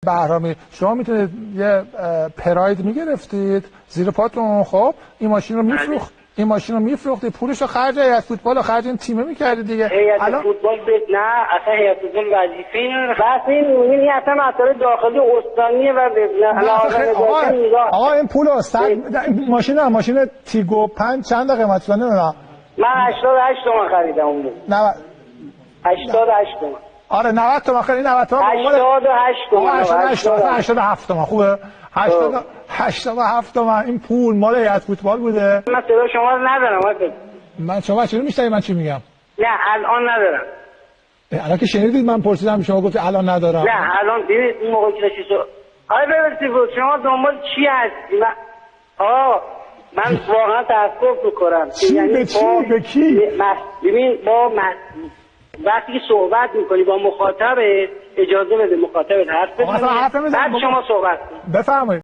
بهرامی شما میتونید یه پراید میگرفتید زیر پاتون، خب این ماشین رو میفروختید پولش رو خرج هیئت فوتبال و خرج این تیم میکردید دیگه. هیئت فوتبال نه اصلا هیئت فوتبال وظیفه اینه، بس این اصلا مسئله داخلی استانیه و آقا این پول ماشین تیگو 5 چند قیمتش بود؟ نمیدونم. من 88 تومن خریدم اون موقع. 88 تومن. آره 90 تومن خرید. 90 تومن 88 تومن. 87 تومن خوبه. 87 تومن این پول مال هیئت فوتبال بوده. من صدا شما رو ندارم. من شما چرا میشنوید من چی میگم؟ نه الان ندارم. الان که شنیدید من پرسیدم شما گفتید الان ندارم. نه الان دیدید این موقع که چیزو آره ببینید شما دنبال چی هستی؟ من واقعا تاسف میکنم. یعنی به کی؟ ببین با وقتی که صحبت میکنی با مخاطب اجازه بده مخاطب حرف بزنه بعد شما صحبت کن. بفرمایید.